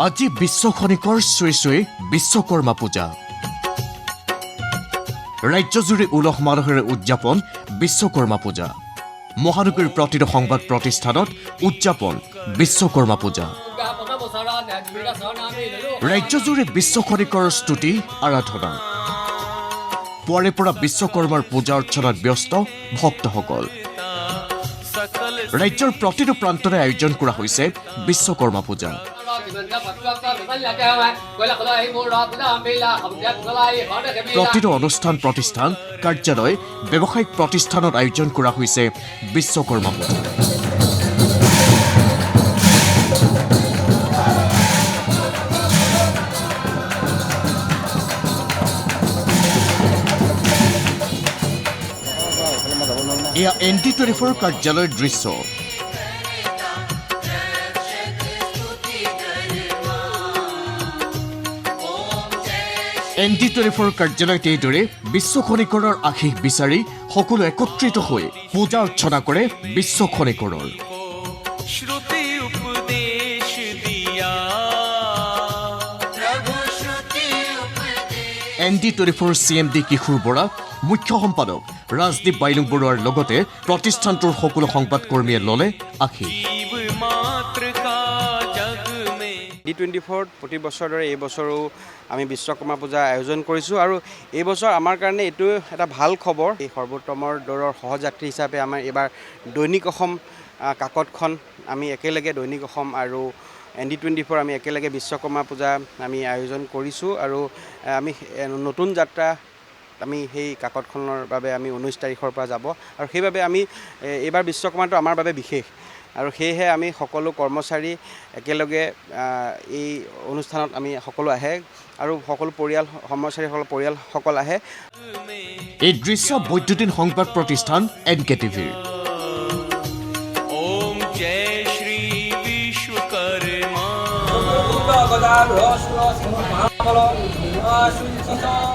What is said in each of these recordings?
আজি বিশ্ব খনিকৰ শ্ৰী শ্ৰী বিশ্বকৰ্মা পূজা ৰাজ্যজুৰি উলহ মালহেৰে উদযাপন বিশ্বকৰ্মা পূজা মহানগৰীৰ প্ৰতিটো সংবাদ প্ৰতিষ্ঠানত উদযাপন বিশ্বকৰ্মা পূজা ৰাজ্যজুৰি বিশ্ব খনিকৰ স্তুতি আৰাধনা পুৱাৰে পৰা বিশ্বকৰ্মাৰ পূজা অৰ্চনাত ব্যস্ত ভক্তসকল ৰাজ্যৰ প্ৰতিটো প্ৰান্তৰে আয়োজন কৰা হৈছে বিশ্বকৰ্মা পূজা প্ৰতিটো অনুষ্ঠান প্ৰতিষ্ঠান কাৰ্যালয় ব্যৱসায়িক প্ৰতিষ্ঠানত আয়োজন কৰা হৈছে বিশ্বকৰ্মা পূজা এয়া ND24 কাৰ্যালয়ৰ দৃশ্য ND24 কাৰ্যালয়ত এইদৰে বিশ্ব খনিকৰৰ আশীষ বিচাৰি সকলো একত্ৰিত হৈ পূজা অৰ্চনা কৰে বিশ্ব খনিকৰৰ ND24 CMD কিশোৰ বৰা মুখ্য সম্পাদক ৰাজদীপ বাইলুং বৰুৱাৰ লগতে প্ৰতিষ্ঠানটোৰ সকলো সংবাদকৰ্মীয়ে ল'লে আশীষ ND24 প্ৰতি বছৰৰ দৰে এই বছৰো আমি বিশ্বকৰ্মা পূজা আয়োজন কৰিছোঁ আৰু এই বছৰ আমাৰ কাৰণে এইটো এটা ভাল খবৰ এই সৰ্বোত্তমৰ দৌৰৰ সহযাত্ৰী হিচাপে আমাৰ এইবাৰ দৈনিক অসম কাকতখন আমি একেলগে দৈনিক অসম আৰু ND24 আমি একেলগে বিশ্বকৰ্মা পূজা আমি আয়োজন কৰিছোঁ আৰু আমি নতুন যাত্ৰা আমি সেই কাকতখনৰ বাবে আমি 19 তাৰিখৰ পৰা যাব আৰু সেইবাবে আমি এইবাৰ বিশ্বকৰ্মাটো আমাৰ বাবে বিশেষ আৰু সেয়েহে আমি সকলো কৰ্মচাৰী একেলগে এই অনুষ্ঠানত আমি সকলো আহে আৰু সকলো পৰিয়াল কৰ্মচাৰীসকল আহে এই দৃশ্য বৈদ্যুতিন সংবাদ প্ৰতিষ্ঠান NKTV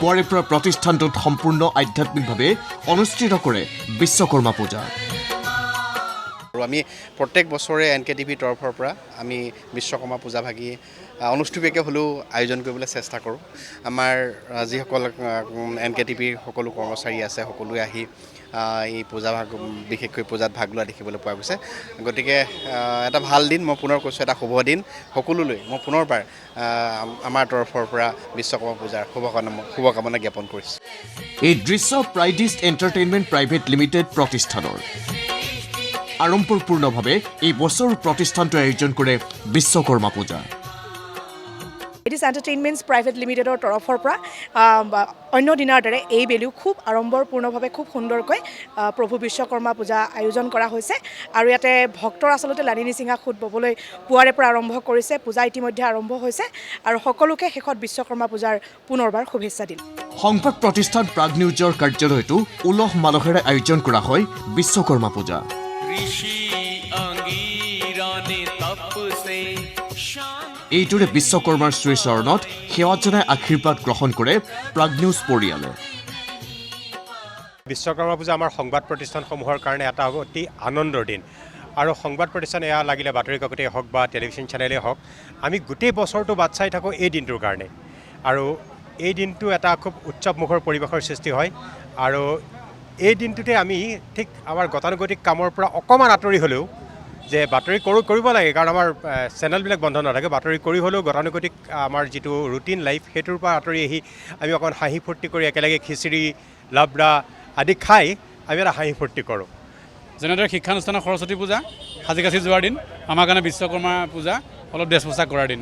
পুৱাৰে পৰা প্ৰতিষ্ঠানটোত সম্পূৰ্ণ আধ্যাত্মিকভাৱে অনুষ্ঠিত কৰে বিশ্বকৰ্মা পূজা আৰু আমি প্ৰত্যেক বছৰে NKTV তৰফৰ পৰা আমি বিশ্বকৰ্মা পূজা ভাগি অনুষ্ঠিতভাৱে হ'লেও আয়োজন কৰিবলৈ চেষ্টা কৰোঁ আমাৰ যিসকল NKTV সকলো কৰ্মচাৰী আছে সকলোৱে আহি এই পূজা ভাগ বিশেষকৈ পূজাত ভাগ লোৱা দেখিবলৈ পোৱা গৈছে গতিকে এটা ভাল দিন মই পুনৰ কৈছোঁ এটা শুভ দিন সকলোলৈ মই পুনৰবাৰ আমাৰ তৰফৰ পৰা বিশ্বকৰ্মা পূজাৰ শুভকামনা জ্ঞাপন কৰিছোঁ এই দৃশ্য প্ৰাইডিষ্ট এণ্টাৰটেইনমেণ্ট প্ৰাইভেট লিমিটেড প্ৰতিষ্ঠানৰ আড়ম্বৰপূৰ্ণভাৱে এই বছৰ প্ৰতিষ্ঠানটোৱে আয়োজন কৰে বিশ্বকৰ্মা পূজা প্ৰাইডিষ্ট এণ্টাৰটেইনমেণ্টছ প্ৰাইভেট লিমিটেডৰ তৰফৰ পৰা অন্য দিনাৰ দৰে এই বেলিও খুব আড়ম্বৰপূৰ্ণভাৱে খুব সুন্দৰকৈ প্ৰভু বিশ্বকৰ্মা পূজা আয়োজন কৰা হৈছে আৰু ইয়াতে ভক্তৰ আচলতে লানি নিচিঙা খুঁট ববলৈ পুৱাৰে পৰা আৰম্ভ কৰিছে পূজা ইতিমধ্যে আৰম্ভ হৈছে আৰু সকলোকে শেষত বিশ্বকৰ্মা পূজাৰ পুনৰবাৰ শুভেচ্ছা দিল সংবাদ প্ৰতিষ্ঠান প্ৰাগ নিউজৰ কাৰ্যালয়তো উলহ মালহেৰে আয়োজন কৰা হয় বিশ্বকৰ্মা পূজা এইদৰে বিশ্বকৰ্মাৰ শ্ৰীচৰণত সেৱা জনাই আশীৰ্বাদ গ্ৰহণ কৰে প্ৰাগ নিউজ পৰিয়ালে বিশ্বকৰ্মা পূজা আমাৰ সংবাদ প্ৰতিষ্ঠানসমূহৰ কাৰণে এটা অতি আনন্দৰ দিন আৰু সংবাদ প্ৰতিষ্ঠান এয়া লাগিলে বাতৰি কাকতেই হওক বা টেলিভিশ্যন চেনেলেই হওক আমি গোটেই বছৰটো বাট চাই থাকোঁ এই দিনটোৰ কাৰণে আৰু এই দিনটো এটা খুব উৎসৱমুখৰ পৰিৱেশৰ সৃষ্টি হয় আৰু এই দিনটোতে আমি ঠিক আমাৰ গতানুগতিক কামৰ পৰা অকণমান আঁতৰি হ'লেও যে বাতৰি কৰিব লাগে কাৰণ আমাৰ চেনেলবিলাক বন্ধ নাথাকে বাতৰি কৰি হ'লেও গতানুগতিক আমাৰ যিটো ৰুটিন লাইফ সেইটোৰ পৰা আঁতৰি আহি আমি অকণ হাঁহি ফূৰ্তি কৰি একেলগে খিচিৰি লাবৰা আদি খাই আমি এটা হাঁহি ফূৰ্তি কৰোঁ যেনেদৰে শিক্ষানুষ্ঠানৰ সৰস্বতী পূজা সাজি কাচি যোৱাৰ দিন আমাৰ কাৰণে বিশ্বকৰ্মা পূজা অলপ ড্ৰেছ পোছাক কৰাৰ দিন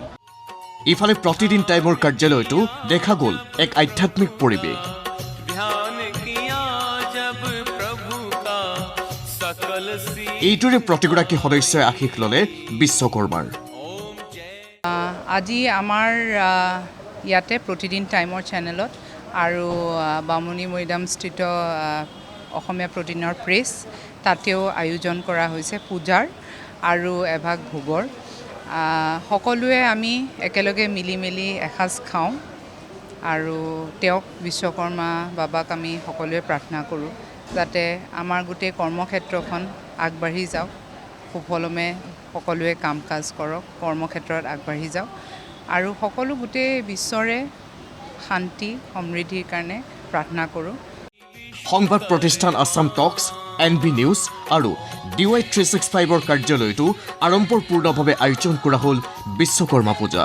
ইফালে প্ৰতিদিন টাইমৰ কাৰ্যালয়তো দেখা গ'ল এক আধ্যাত্মিক পৰিৱেশ এইদৰে প্ৰতিগৰাকী সদস্যই আশীষ ল'লে বিশ্বকৰ্মাৰ আজি আমাৰ ইয়াতে প্ৰতিদিন টাইমৰ চেনেলত আৰু বামুণী মৈদামস্থিত অসমীয়া প্ৰতিদিনৰ প্ৰেছ তাতেও আয়োজন কৰা হৈছে পূজাৰ আৰু এভাগ ভোগৰ সকলোৱে আমি একেলগে মিলি মেলি এসাঁজ খাওঁ আৰু তেওঁক বিশ্বকৰ্মা বাবাক আমি সকলোৱে প্ৰাৰ্থনা কৰোঁ যাতে আমাৰ গোটেই কৰ্মক্ষেত্ৰখন আগবাঢ়ি যাওক সুফলমে সকলোৱে কাম কাজ কৰক কৰ্মক্ষেত্ৰত আগবাঢ়ি যাওক আৰু সকলো গোটেই বিশ্বৰে শান্তি সমৃদ্ধিৰ কাৰণে প্ৰাৰ্থনা কৰোঁ। সংবাদ প্ৰতিষ্ঠান আছাম টক্স, NB নিউজ আৰু DY 365ৰ কাৰ্যালয়তো আড়ম্বৰপূৰ্ণভাৱে আয়োজন কৰা হ'ল বিশ্বকৰ্মা পূজা।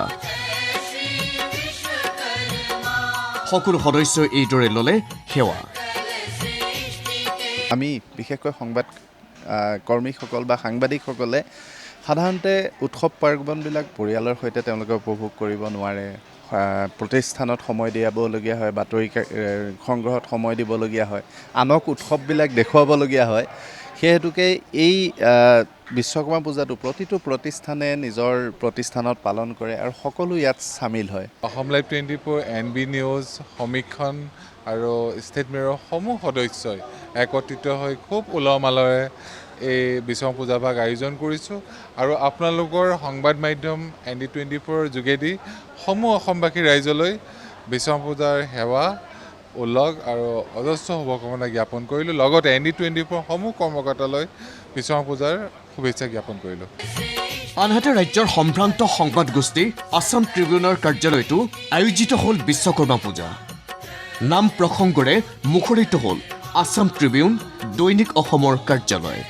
সকলো সদস্যই এইদৰে ল'লে সেৱা। আমি বিশেষকৈ সংবাদ কৰ্মীসকল বা সাংবাদিকসকলে সাধাৰণতে উৎসৱ পাৰ্বণবিলাক পৰিয়ালৰ সৈতে তেওঁলোকে উপভোগ কৰিব নোৱাৰে, প্ৰতিষ্ঠানত সময় দিয়াবলগীয়া হয়, বাতৰি সংগ্ৰহত সময় দিবলগীয়া হয়, আনক উৎসৱবিলাক দেখুৱাবলগীয়া হয়। সেই হেতুকে এই বিশ্বকৰ্মা পূজাটো প্ৰতিটো প্ৰতিষ্ঠানে নিজৰ প্ৰতিষ্ঠানত পালন কৰে আৰু সকলো ইয়াত চামিল হয়। অসম লাইভ 24, NB নিউজ, সমীক্ষণ আৰু ষ্টেট মিৰৰ সমূহ সদস্যই একত্ৰিত হৈ খুব উলহ মালহেৰে এই বিশ্বকৰ্মা পূজাভাগ আয়োজন কৰিছোঁ আৰু আপোনালোকৰ সংবাদ মাধ্যম ND24ৰ যোগেদি সমূহ অসমবাসী ৰাইজলৈ বিশ্বকৰ্মা পূজাৰ সেৱা উল্লেখ আৰু অজস্ৰ শুভকামনা জ্ঞাপন কৰিলোঁ। লগতে ND24 সমূহ কৰ্মকৰ্তালৈ বিশ্বকৰ্মা পূজাৰ শুভেচ্ছা জ্ঞাপন কৰিলোঁ। আনহাতে ৰাজ্যৰ সম্ভ্ৰান্ত সংবাদ গোষ্ঠী আছাম ট্ৰিবিউনৰ কাৰ্যালয়তো আয়োজিত হ'ল বিশ্বকৰ্মা পূজা। নাম প্ৰসংগৰে মুখৰিত হ'ল আছাম ট্ৰিবিউন, দৈনিক অসমৰ কাৰ্যালয়।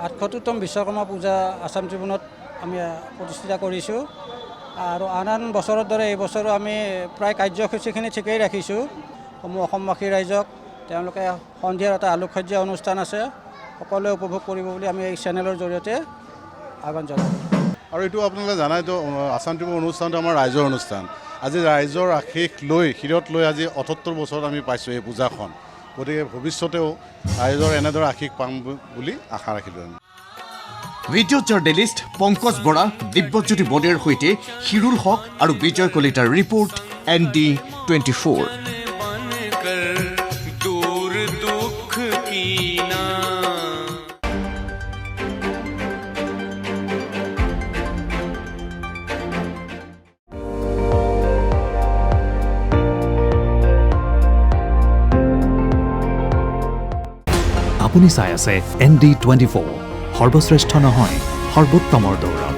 আঠসত্তৰতম বিশ্বকৰ্মা পূজা আছাম ট্ৰিবিউনত আমি প্ৰতিষ্ঠিত কৰিছোঁ আৰু আন বছৰৰ দৰে এই বছৰো আমি প্ৰায় কাৰ্যসূচীখিনি ঠিকেই ৰাখিছোঁ। সমূহ অসমবাসী ৰাইজক তেওঁলোকে সন্ধিয়াৰ এটা আলোকসজ্জা অনুষ্ঠান আছে, সকলোৱে উপভোগ কৰিব বুলি আমি এই চেনেলৰ জৰিয়তে আহ্বান জনাওঁ। আৰু এইটো আপোনালোকে জানাইতো আছাম ট্ৰিবিউন অনুষ্ঠানটো আমাৰ ৰাইজৰ অনুষ্ঠান। আজি ৰাইজৰ আশীষ লৈ শিৰত লৈ আজি 78 বছৰত আমি পাইছোঁ এই পূজাখন। গতিকে ভৱিষ্যতেও ৰাইজৰ এনেদৰে আশীষ পাম বুলি আশা ৰাখিলোঁ আমি। ভিডিঅ' জাৰ্নেলিষ্ট পংকজ বৰা, দিব্যজ্যোতি বলিয়াৰ সৈতে হিৰুল হক আৰু বিজয় কলিতাৰ ৰিপৰ্ট ND24। আপুনি চাই আছে ND24, সৰ্বশ্ৰেষ্ঠ নহয় সৰ্বোত্তমৰ দৌৰ।